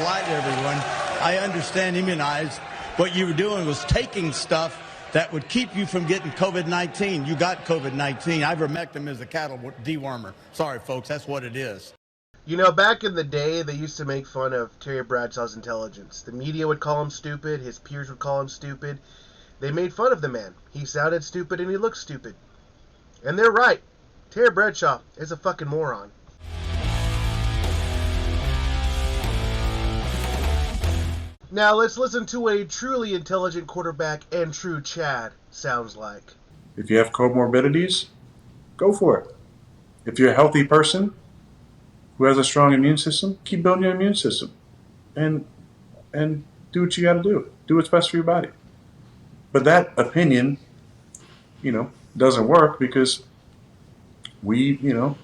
lie to everyone. I understand immunized. What you were doing was taking stuff that would keep you from getting COVID-19. You got COVID-19. Ivermectin is a cattle dewormer. Sorry, folks, that's what it is. You know, back in the day, they used to make fun of Terry Bradshaw's intelligence. The media would call him stupid. His peers would call him stupid. They made fun of the man. He sounded stupid and he looked stupid. And they're right. Terry Bradshaw is a fucking moron. Now let's listen to what a truly intelligent quarterback and true Chad sounds like. If you have comorbidities, go for it. If you're a healthy person who has a strong immune system, keep building your immune system. And do what you got to do. Do what's best for your body. But that opinion, doesn't work because we've given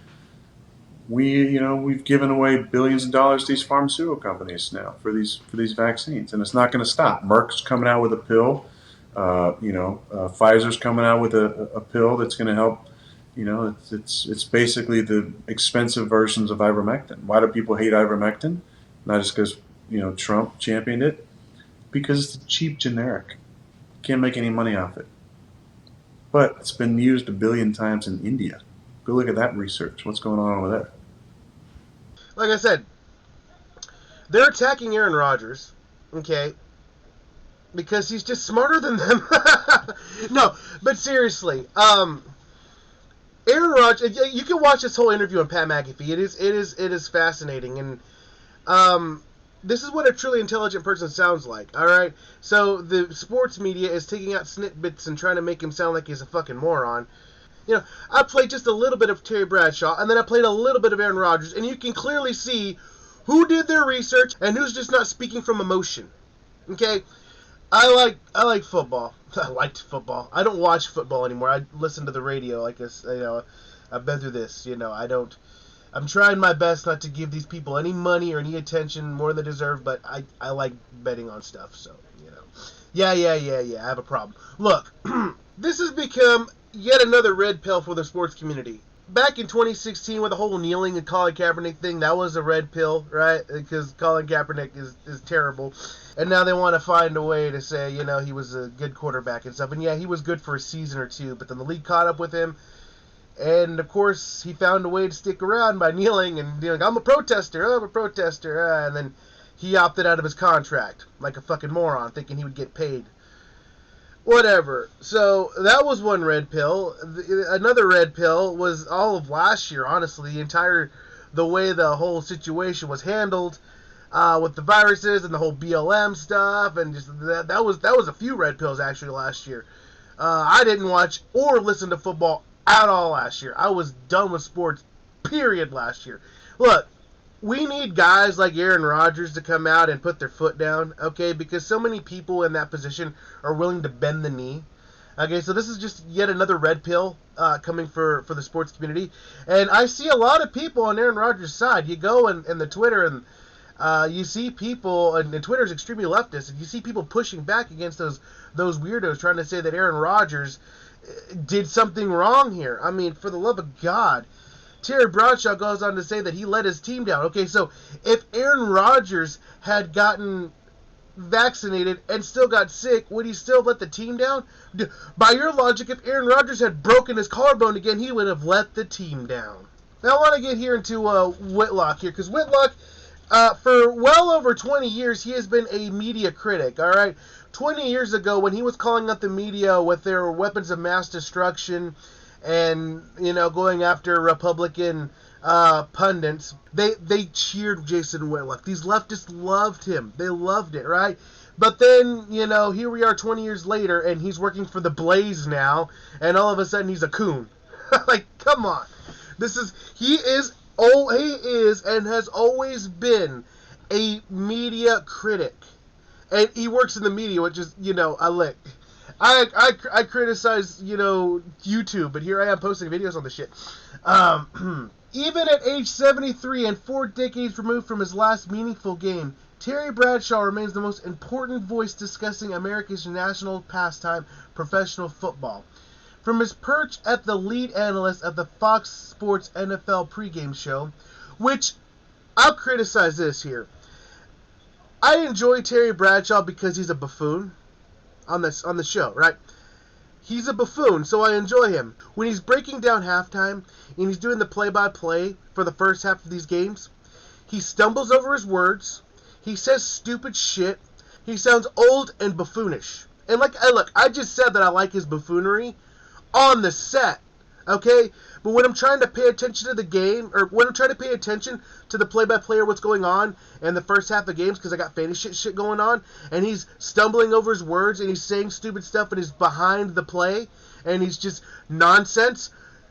away billions of dollars to these pharmaceutical companies now for these vaccines, and it's not going to stop. Merck's coming out with a pill. Pfizer's coming out with a pill that's going to help. It's basically the expensive versions of ivermectin. Why do people hate ivermectin? Not just because Trump championed it, because it's a cheap generic. Can't make any money off it. But it's been used 1 billion times in India. Go look at that research. What's going on over there? Like I said, they're attacking Aaron Rodgers, okay, because he's just smarter than them. No, but seriously, Aaron Rodgers. You can watch this whole interview on Pat McAfee. It is fascinating, and this is what a truly intelligent person sounds like. All right, so the sports media is taking out snippets and trying to make him sound like he's a fucking moron. I played just a little bit of Terry Bradshaw, and then I played a little bit of Aaron Rodgers, and you can clearly see who did their research and who's just not speaking from emotion. Okay, I like football. I liked football. I don't watch football anymore. I listen to the radio. Like this, I've been through this. I'm trying my best not to give these people any money or any attention more than they deserve, but I like betting on stuff. So yeah. I have a problem. Look, this has become yet another red pill for the sports community. Back in 2016 with the whole kneeling and Colin Kaepernick thing, that was a red pill, right? Because Colin Kaepernick is terrible. And now they want to find a way to say, he was a good quarterback and stuff. And yeah, he was good for a season or two, but then the league caught up with him. And of course, he found a way to stick around by kneeling and being like, I'm a protester. And then he opted out of his contract like a fucking moron, thinking he would get paid. Whatever. So that was one red pill. Another red pill was all of last year, honestly. The way the whole situation was handled with the viruses and the whole BLM stuff, and just that was a few red pills actually last year. I didn't watch or listen to football at all last year. I was done with sports, period, last year. Look, we need guys like Aaron Rodgers to come out and put their foot down, okay? Because so many people in that position are willing to bend the knee. Okay, so this is just yet another red pill coming for the sports community. And I see a lot of people on Aaron Rodgers' side. You go in the Twitter and you see people, and Twitter is extremely leftist, and you see people pushing back against those weirdos trying to say that Aaron Rodgers did something wrong here. I mean, for the love of God. Terry Bradshaw goes on to say that he let his team down. Okay, so if Aaron Rodgers had gotten vaccinated and still got sick, would he still let the team down? By your logic, if Aaron Rodgers had broken his collarbone again, he would have let the team down. Now, I want to get here into Whitlock here, because Whitlock, for well over 20 years, he has been a media critic, all right? 20 years ago, when he was calling out the media with their weapons of mass destruction and, going after Republican pundits, they cheered Jason Whitlock. These leftists loved him. They loved it, right? But then, here we are 20 years later, and he's working for the Blaze now, and all of a sudden he's a coon. Like, come on. He is and has always been a media critic. And he works in the media, which is, I lick. I criticize, YouTube, but here I am posting videos on this shit. Even at age 73 and 4 decades removed from his last meaningful game, Terry Bradshaw remains the most important voice discussing America's national pastime, professional football. From his perch at the lead analyst at the Fox Sports NFL pregame show, which I'll criticize this here. I enjoy Terry Bradshaw because he's a buffoon on the show, right? He's a buffoon, so I enjoy him. When he's breaking down halftime and he's doing the play-by-play for the first half of these games, he stumbles over his words. He says stupid shit. He sounds old and buffoonish. And look, I just said that I like his buffoonery on the set, okay? But when I'm trying to pay attention to the game, or when I'm trying to pay attention to the play-by-play or what's going on in the first half of games, because I got fantasy shit going on, and he's stumbling over his words, and he's saying stupid stuff, and he's behind the play, and he's just nonsense,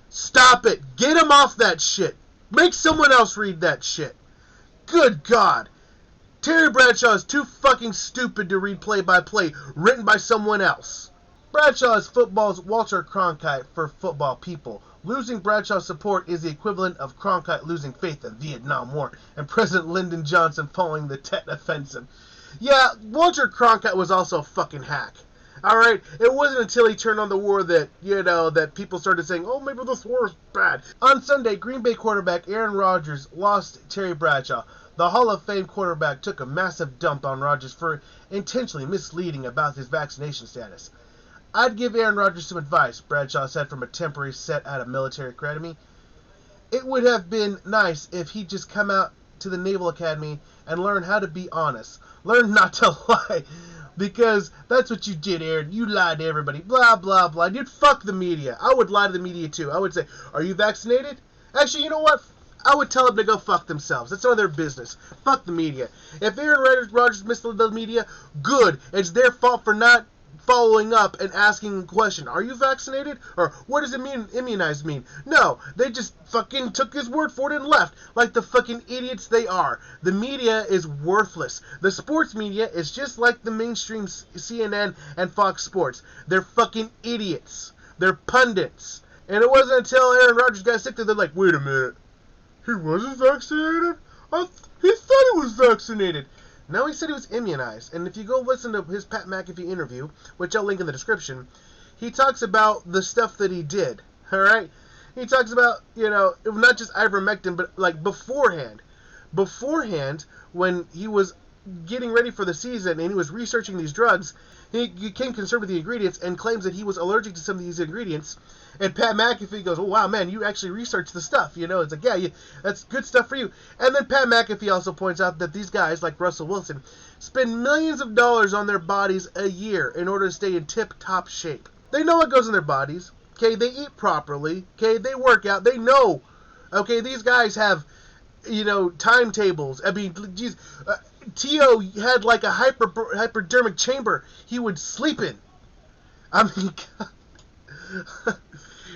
stop it. Get him off that shit. Make someone else read that shit. Good God. Terry Bradshaw is too fucking stupid to read play-by-play written by someone else. Bradshaw is football's Walter Cronkite for football people. Losing Bradshaw's support is the equivalent of Cronkite losing faith in the Vietnam War and President Lyndon Johnson following the Tet Offensive. Yeah, Walter Cronkite was also a fucking hack. Alright, it wasn't until he turned on the war that, that people started saying, oh, maybe this war is bad. On Sunday, Green Bay quarterback Aaron Rodgers lost Terry Bradshaw. The Hall of Fame quarterback took a massive dump on Rodgers for intentionally misleading about his vaccination status. I'd give Aaron Rodgers some advice, Bradshaw said from a temporary set at a military academy. It would have been nice if he'd just come out to the Naval Academy and learn how to be honest. Learn not to lie. Because that's what you did, Aaron. You lied to everybody. Blah, blah, blah. You'd fuck the media. I would lie to the media, too. I would say, are you vaccinated? Actually, you know what? I would tell them to go fuck themselves. That's none of their business. Fuck the media. If Aaron Rodgers misled the media, good. It's their fault for not following up and asking a question. Are you vaccinated? Or what does it mean, immunized mean? No, they just fucking took his word for it and left. Like the fucking idiots they are. The media is worthless. The sports media is just like the mainstream CNN and Fox Sports. They're fucking idiots. They're pundits. And it wasn't until Aaron Rodgers got sick that they're like, wait a minute. He wasn't vaccinated? He thought he was vaccinated. No, he said he was immunized. And if you go listen to his Pat McAfee interview, which I'll link in the description, he talks about the stuff that he did. Alright? He talks about, not just ivermectin, but like beforehand. Beforehand, when he was getting ready for the season and he was researching these drugs, he became concerned with the ingredients and claims that he was allergic to some of these ingredients. And Pat McAfee goes, oh, wow, man, you actually researched the stuff. It's like, yeah, that's good stuff for you. And then Pat McAfee also points out that these guys, like Russell Wilson, spend millions of dollars on their bodies a year in order to stay in tip-top shape. They know what goes in their bodies. Okay, they eat properly. Okay, they work out. They know. Okay, these guys have, timetables. I mean, geez, T.O. had like a hypodermic chamber he would sleep in. I mean,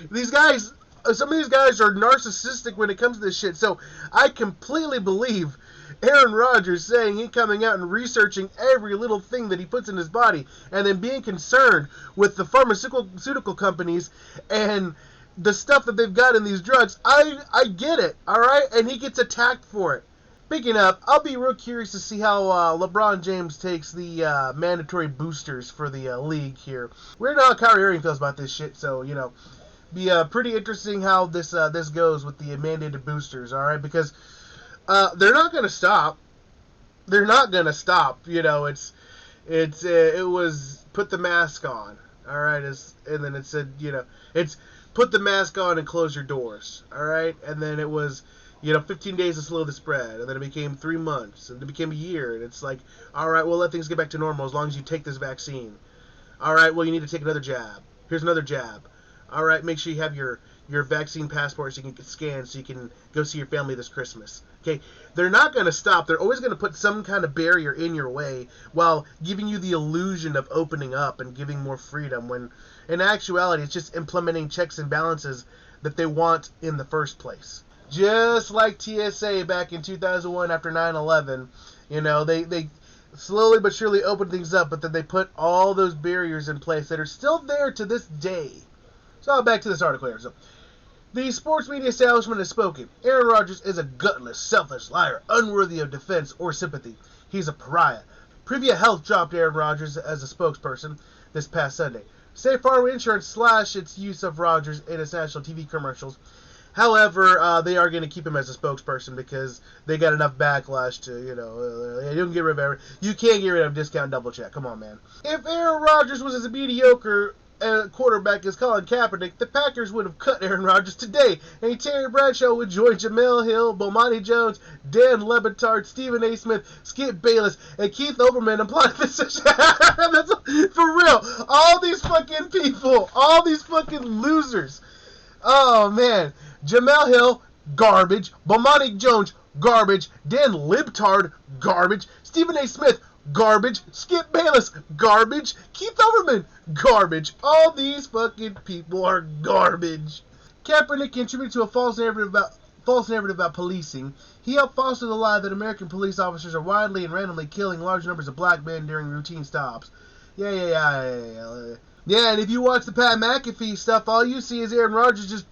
these guys, some of these guys are narcissistic when it comes to this shit. So I completely believe Aaron Rodgers saying he coming out and researching every little thing that he puts in his body and then being concerned with the pharmaceutical companies and the stuff that they've got in these drugs. I get it, all right? And he gets attacked for it. Speaking of, I'll be real curious to see how LeBron James takes the mandatory boosters for the league here. We don't know how Kyrie Irving feels about this shit, so, be pretty interesting how this goes with the mandated boosters, all right? Because they're not going to stop. They're not going to stop. It was put the mask on, all right? And then it said, it's put the mask on and close your doors, all right? And then it was 15 days to slow the spread, and then it became 3 months, and it became a year, and it's like, all right, well, let things get back to normal as long as you take this vaccine. All right, well, you need to take another jab. Here's another jab. All right, make sure you have your vaccine passport so you can get scanned so you can go see your family this Christmas. Okay, they're not going to stop. They're always going to put some kind of barrier in your way while giving you the illusion of opening up and giving more freedom, when in actuality it's just implementing checks and balances that they want in the first place. Just like TSA back in 2001 after 9/11, they slowly but surely opened things up, but then they put all those barriers in place that are still there to this day. So back to this article here. So, the sports media establishment has spoken. Aaron Rodgers is a gutless, selfish liar, unworthy of defense or sympathy. He's a pariah. Privia Health dropped Aaron Rodgers as a spokesperson this past Sunday. State Farm Insurance slashed its use of Rodgers in its national TV commercials However, they are going to keep him as a spokesperson because they got enough backlash to, you don't get rid of you can't get rid of discount double check. Come on, man. If Aaron Rodgers was as mediocre quarterback as Colin Kaepernick, the Packers would have cut Aaron Rodgers today, and Terry Bradshaw would join Jamel Hill, Bomani Jones, Dan Lebitard, Stephen A. Smith, Skip Bayless, and Keith Olbermann applying this. That's for real. All these fucking people, all these fucking losers. Oh man, Jamel Hill, garbage. Bomani Jones, garbage. Dan Libtard, garbage. Stephen A. Smith, garbage. Skip Bayless, garbage. Keith Olbermann, garbage. All these fucking people are garbage. Kaepernick contributed to a false narrative about policing. He helped foster the lie that American police officers are widely and randomly killing large numbers of black men during routine stops. Yeah, and if you watch the Pat McAfee stuff, all you see is Aaron Rodgers just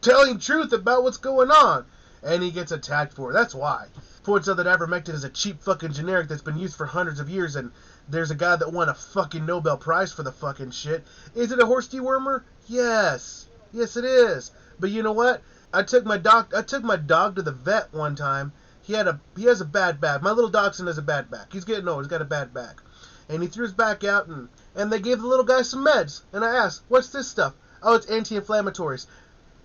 telling truth about what's going on. And he gets attacked for it. That's why. Points out that ivermectin is a cheap fucking generic that's been used for hundreds of years, and there's a guy that won a fucking Nobel Prize for the fucking shit. Is it a horse dewormer? Yes. Yes, it is. But you know what? I took my dog to the vet one time. He has a bad back. My little dachshund has a bad back. He's getting old. He's got a bad back. And he threw his back out, and they gave the little guy some meds. And I asked, what's this stuff? Oh, it's anti-inflammatories.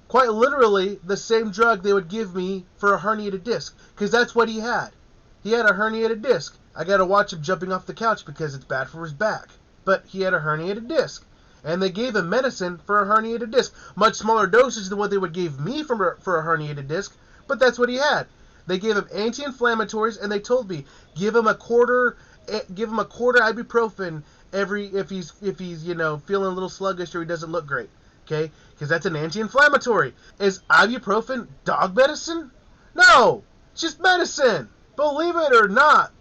Quite literally the same drug they would give me for a herniated disc, because that's what he had. He had a herniated disc. I got to watch him jumping off the couch because it's bad for his back. But he had a herniated disc. And they gave him medicine for a herniated disc. Much smaller dosage than what they would give me for a herniated disc, but that's what he had. They gave him anti-inflammatories, and they told me, give him a quarter ibuprofen if he's feeling a little sluggish or he doesn't look great. Okay? Because that's an anti-inflammatory. Is ibuprofen dog medicine? No! It's just medicine! Believe it or not,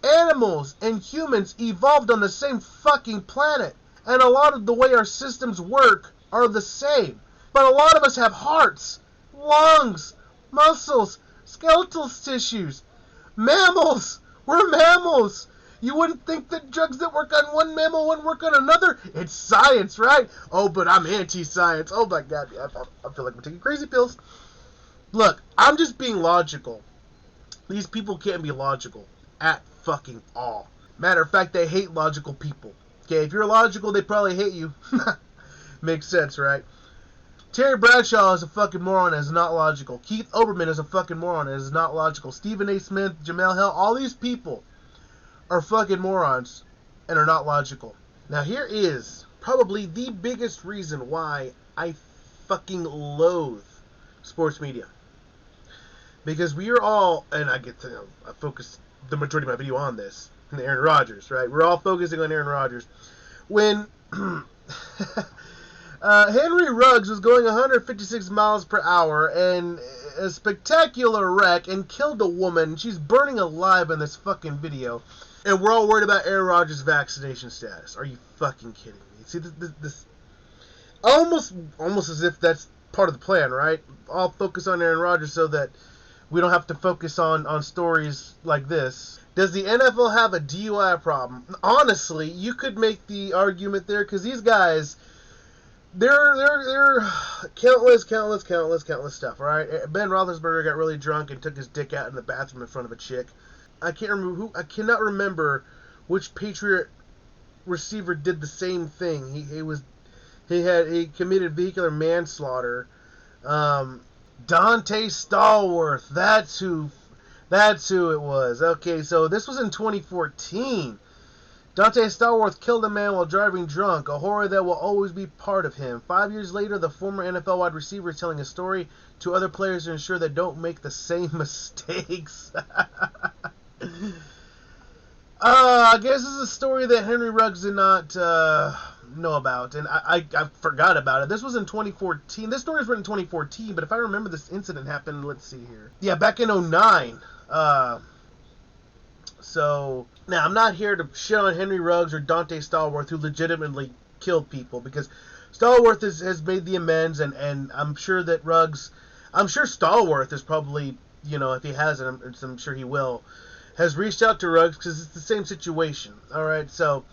animals and humans evolved on the same fucking planet. And a lot of the way our systems work are the same. But a lot of us have hearts, lungs, muscles, skeletal tissues. Mammals! We're mammals! You wouldn't think that drugs that work on one mammal wouldn't work on another? It's science, right? Oh, but I'm anti-science. Oh my god, I feel like I'm taking crazy pills. Look, I'm just being logical. These people can't be logical at fucking all. Matter of fact, they hate logical people. Okay, if you're logical, they probably hate you. Makes sense, right? Terry Bradshaw is a fucking moron and is not logical. Keith Olbermann is a fucking moron and is not logical. Stephen A. Smith, Jamel Hill, all these people are fucking morons and are not logical. Now here is probably the biggest reason why I fucking loathe sports media. Because we are all, and I focus the majority of my video on this, Aaron Rodgers, right? We're all focusing on Aaron Rodgers. When Henry Ruggs was going 156 miles per hour and a spectacular wreck and killed a woman. She's burning alive in this fucking video. And we're all worried about Aaron Rodgers' vaccination status. Are you fucking kidding me? See, this almost as if that's part of the plan, right? I'll focus on Aaron Rodgers so that we don't have to focus on stories like this. Does the NFL have a DUI problem? Honestly, you could make the argument there because these guys, they're countless stuff, all right? Ben Roethlisberger got really drunk and took his dick out in the bathroom in front of a chick. I cannot remember which Patriot receiver did the same thing. He committed vehicular manslaughter. Dante Stallworth, that's who it was. Okay, so this was in 2014. Dante Stallworth killed a man while driving drunk, a horror that will always be part of him. 5 years later, the former NFL wide receiver is telling a story to other players to ensure they don't make the same mistakes. I guess this is a story that Henry Ruggs did not know about, and I forgot about it. This was in 2014. This story was written in 2014, but if I remember, this incident happened, let's see here. Yeah, back in 2009. So, now, I'm not here to shit on Henry Ruggs or Dante Stallworth, who legitimately killed people, because Stallworth has made the amends, and I'm sure that I'm sure Stallworth is probably, if he hasn't, I'm sure he will, has reached out to Ruggs, because it's the same situation, alright, so,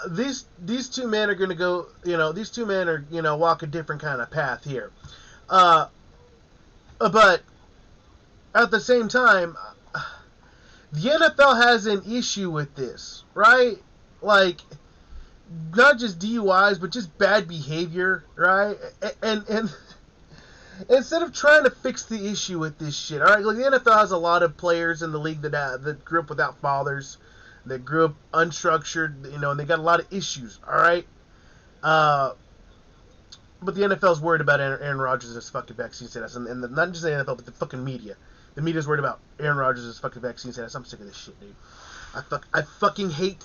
these two men are going to go, these two men are, walk a different kind of path here. But at the same time, the NFL has an issue with this, right? Like, not just DUIs, but just bad behavior, right? And instead of trying to fix the issue with this shit, all right? Like, the NFL has a lot of players in the league that grew up without fathers, that grew up unstructured, and they got a lot of issues, all right? But the NFL's worried about Aaron Rodgers' fucking vaccine status, and not just the NFL, but the fucking media. The media's worried about Aaron Rodgers' fucking vaccine status. I'm sick of this shit, dude. I fucking hate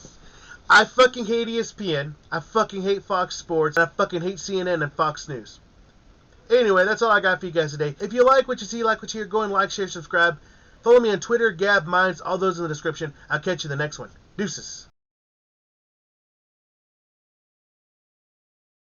ESPN. I fucking hate Fox Sports. I fucking hate CNN and Fox News. Anyway, that's all I got for you guys today. If you like what you see, like what you hear, go and like, share, subscribe. Follow me on Twitter, Gab, Minds, all those in the description. I'll catch you in the next one. Deuces.